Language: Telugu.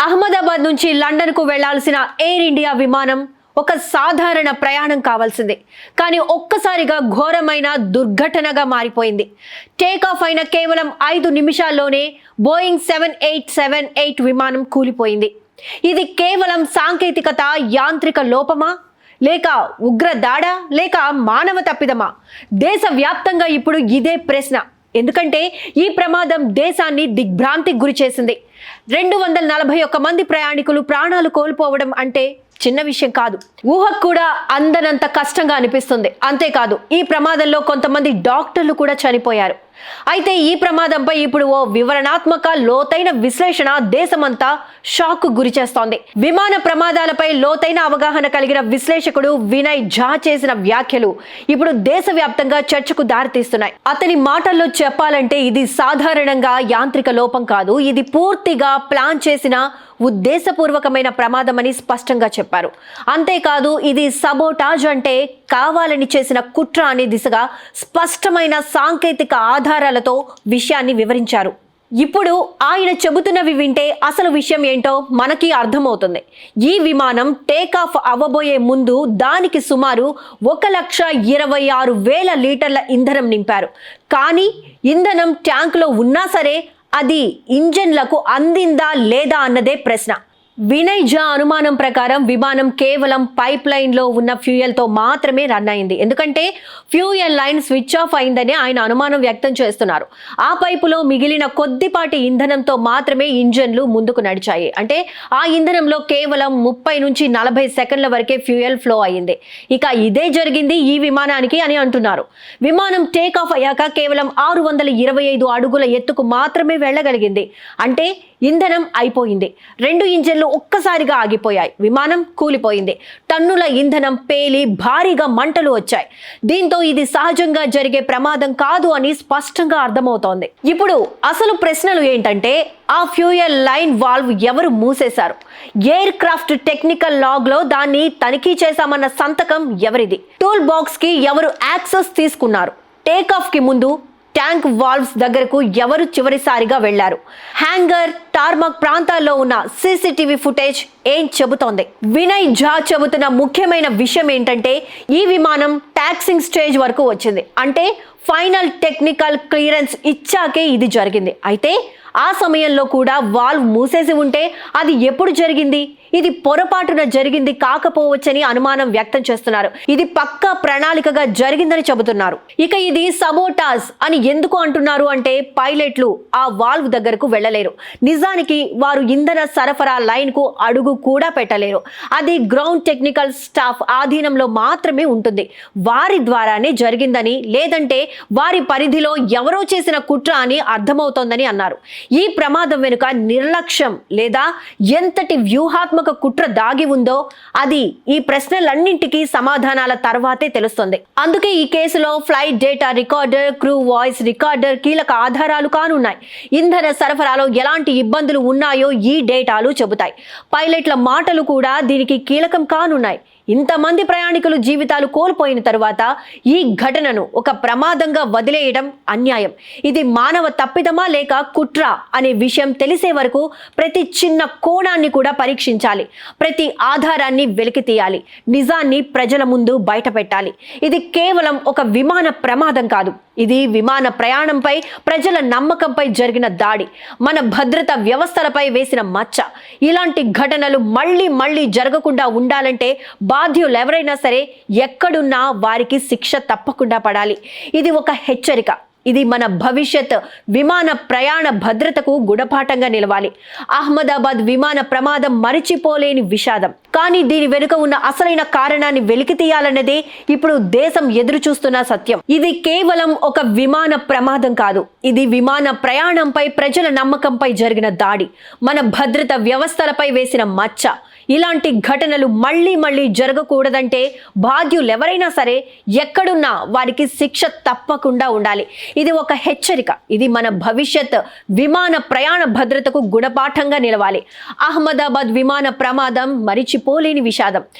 అహ్మదాబాద్ నుంచి లండన్కు వెళ్లాల్సిన ఎయిర్ ఇండియా విమానం ఒక సాధారణ ప్రయాణం కావాల్సిందే. కానీ ఒక్కసారిగా ఘోరమైన దుర్ఘటనగా మారిపోయింది. టేక్ ఆఫ్ అయిన కేవలం 5 నిమిషాల్లోనే బోయింగ్ 7878 విమానం కూలిపోయింది. ఇది కేవలం సాంకేతికత, యాంత్రిక లోపమా, లేక ఉగ్ర దాడా, లేక మానవ తప్పిదమా? దేశవ్యాప్తంగా ఇప్పుడు ఇదే ప్రశ్న. ఎందుకంటే ఈ ప్రమాదం దేశాన్ని దిగ్భ్రాంతికి గురి చేసింది. 241 మంది ప్రయాణికులు ప్రాణాలు కోల్పోవడం అంటే చిన్న విషయం కాదు. ఊహకు కూడా అందనంత కష్టంగా అనిపిస్తుంది. అంతేకాదు, ఈ ప్రమాదంలో కొంతమంది డాక్టర్లు కూడా చనిపోయారు. అయితే ఈ ప్రమాదంపై ఇప్పుడు ఓ వివరణాత్మక లోతైన విశ్లేషణ దేశమంతా షాక్ గురి చేస్తోంది. విమాన ప్రమాదాలపై లోతైన అవగాహన కలిగిన విశ్లేషకుడు వినయ్ ఝా చేసిన వ్యాఖ్యలు ఇప్పుడు దేశవ్యాప్తంగా చర్చకు దారితీస్తున్నాయి. అతని మాటల్లో చెప్పాలంటే ఇది సాధారణంగా యాంత్రిక లోపం కాదు, ఇది పూర్తిగా ప్లాన్ చేసిన ఉద్దేశపూర్వకమైన ప్రమాదమని స్పష్టంగా చెప్పారు. అంతేకాదు, ఇది సబోటాజ్ అంటే కావాలని చేసిన కుట్ర అనే దిశగా స్పష్టమైన సాంకేతిక ఆధారాలతో విషయాన్ని వివరించారు. ఇప్పుడు ఆయన చెబుతున్నవి వింటే అసలు విషయం ఏంటో మనకి అర్థమవుతుంది. ఈ విమానం టేకాఫ్ అవ్వబోయే ముందు దానికి సుమారు 1,26,000 లీటర్ల ఇంధనం నింపారు. కానీ ఇంధనం ట్యాంకులో ఉన్నా సరే అది ఇంజన్లకు అందిందా లేదా అన్నదే ప్రశ్న. వినయ్ ఝా అనుమానం ప్రకారం విమానం కేవలం పైప్ లైన్ లో ఉన్న ఫ్యూయల్ తో మాత్రమే రన్ అయింది. ఎందుకంటే ఫ్యూయల్ లైన్ స్విచ్ ఆఫ్ అయిందని ఆయన అనుమానం వ్యక్తం చేస్తున్నారు. ఆ పైపులో మిగిలిన కొద్దిపాటి ఇంధనంతో మాత్రమే ఇంజన్లు ముందుకు నడిచాయి. అంటే ఆ ఇంధనంలో కేవలం 30 నుంచి 40 సెకండ్ల వరకే ఫ్యూయల్ ఫ్లో అయింది. ఇక ఇదే జరిగింది ఈ విమానానికి అని అంటున్నారు. విమానం టేక్ ఆఫ్ అయ్యాక కేవలం 625 అడుగుల ఎత్తుకు మాత్రమే వెళ్ళగలిగింది. అంటే ఇంధనం అయిపోయింది. 2 ఇంజన్లు ఒక్కసారిగా ఆగిపోయాయి. విమానం కూలిపోయింది. టన్నుల ఇంధనం పేలి భారీగా మంటలు వచ్చాయి. దీంతో ఇది సహజంగా జరిగే ప్రమాదం కాదు అని స్పష్టంగా అర్థమవుతోంది. ఇప్పుడు అసలు ప్రశ్నలు ఏంటంటే, ఆ ఫ్యూయల్ లైన్ వాల్వ్ ఎవరు మూసేశారు? ఎయిర్ క్రాఫ్ట్ టెక్నికల్ లాగ్ లో దాన్ని తనిఖీ చేశామన్న సంతకం ఎవరిది? టూల్ బాక్స్ కి ఎవరు యాక్సెస్ తీసుకున్నారు? టేక్ ఆఫ్ కి ముందు ట్యాంక్ వాల్వ్స్ దగ్గరకు ఎవరు చివరిసారిగా వెళ్లారు? హ్యాంగర్, టార్మాక్ ప్రాంతాల్లో ఉన్న సీసీటీవీ ఫుటేజ్ ఏం చెబుతోంది? వినయ్ ఝా చెబుతున్న ముఖ్యమైన విషయం ఏంటంటే, ఈ విమానం టాక్సింగ్ స్టేజ్ వరకు వచ్చింది. అంటే ఫైనల్ టెక్నికల్ క్లియరెన్స్ ఇచ్చాకే ఇది జరిగింది. అయితే ఆ సమయంలో కూడా వాల్వ్ మూసేసి ఉంటే అది ఎప్పుడు జరిగింది? ఇది పొరపాటున జరిగింది కాకపోవచ్చని అనుమానం వ్యక్తం చేస్తున్నారు. ఇది పక్కా ప్రణాళికగా జరిగిందని చెబుతున్నారు. ఇక ఇది సబోటాజ్ అని ఎందుకు అంటున్నారు అంటే, పైలట్లు ఆ వాల్వ్ దగ్గరకు వెళ్ళలేరు. నిజానికి వారు ఇంధన సరఫరా లైన్ కు అడుగు కూడా పెట్టలేరు. అది గ్రౌండ్ టెక్నికల్ స్టాఫ్ ఆధీనంలో మాత్రమే ఉంటుంది. వారి ద్వారానే జరిగిందని, లేదంటే వారి పరిధిలో ఎవరో చేసిన కుట్ర అని అర్థమవుతోందని అన్నారు. ఈ ప్రమాదం వెనుక నిర్లక్ష్యం లేదా ఎంతటి వ్యూహాత్మక కుట్ర దాగి ఉందో అది ఈ ప్రశ్నలన్నింటికీ సమాధానాల తర్వాతే తెలుస్తుంది. అందుకే ఈ కేసులో flight data recorder, crew voice recorder కీలక ఆధారాలు కానున్నాయి. ఇంధన సరఫరాలో ఎలాంటి ఇబ్బందులు ఉన్నాయో ఈ డేటాలు చెబుతాయి. పైలట్ల మాటలు కూడా దీనికి కీలకం కానున్నాయి. ఇంతమంది ప్రయాణికులు జీవితాలు కోల్పోయిన తరువాత ఈ ఘటనను ఒక ప్రమాదంగా వదిలేయడం అన్యాయం. ఇది మానవ తప్పిదమా లేక కుట్ర అనే విషయం తెలిసే వరకు ప్రతి చిన్న కోణాన్ని కూడా పరీక్షించాలి. ప్రతి ఆధారాన్ని వెలికి తీయాలి. నిజాన్ని ప్రజల ముందు బయట పెట్టాలి. ఇది కేవలం ఒక విమాన ప్రమాదం కాదు, ఇది విమాన ప్రయాణంపై, ప్రజల నమ్మకంపై జరిగిన దాడి, మన భద్రతా వ్యవస్థలపై వేసిన మచ్చ. ఇలాంటి ఘటనలు మళ్ళీ మళ్ళీ జరగకుండా ఉండాలంటే బాధ్యులు ఎవరైనా సరే ఎక్కడున్నా వారికి శిక్ష తప్పకుండా పడాలి. ఇది ఒక హెచ్చరిక. ఇది మన భవిష్యత్ విమాన ప్రయాణ భద్రతకు గుణపాఠంగా నిలవాలి. అహ్మదాబాద్ విమాన ప్రమాదం మరిచిపోలేని విషాదం. కానీ దీని వెనుక ఉన్న అసలైన కారణాన్ని వెలికి తీయాలన్నదే ఇప్పుడు దేశం ఎదురు చూస్తున్న సత్యం. ఇది కేవలం ఒక విమాన ప్రమాదం కాదు, ఇది విమాన ప్రయాణంపై, ప్రజల నమ్మకంపై జరిగిన దాడి, మన భద్రత వ్యవస్థలపై వేసిన మచ్చ. ఇలాంటి ఘటనలు మళ్ళీ మళ్ళీ జరగకూడదంటే బాధ్యులు ఎవరైనా సరే ఎక్కడున్నా వారికి శిక్ష తప్పకుండా ఉండాలి. ఇది ఒక హెచ్చరిక. ఇది మన భవిష్యత్ విమాన ప్రయాణ భద్రతకు గుణపాఠంగా నిలవాలి. అహ్మదాబాద్ విమాన ప్రమాదం మరిచిపోలేని విషాదం.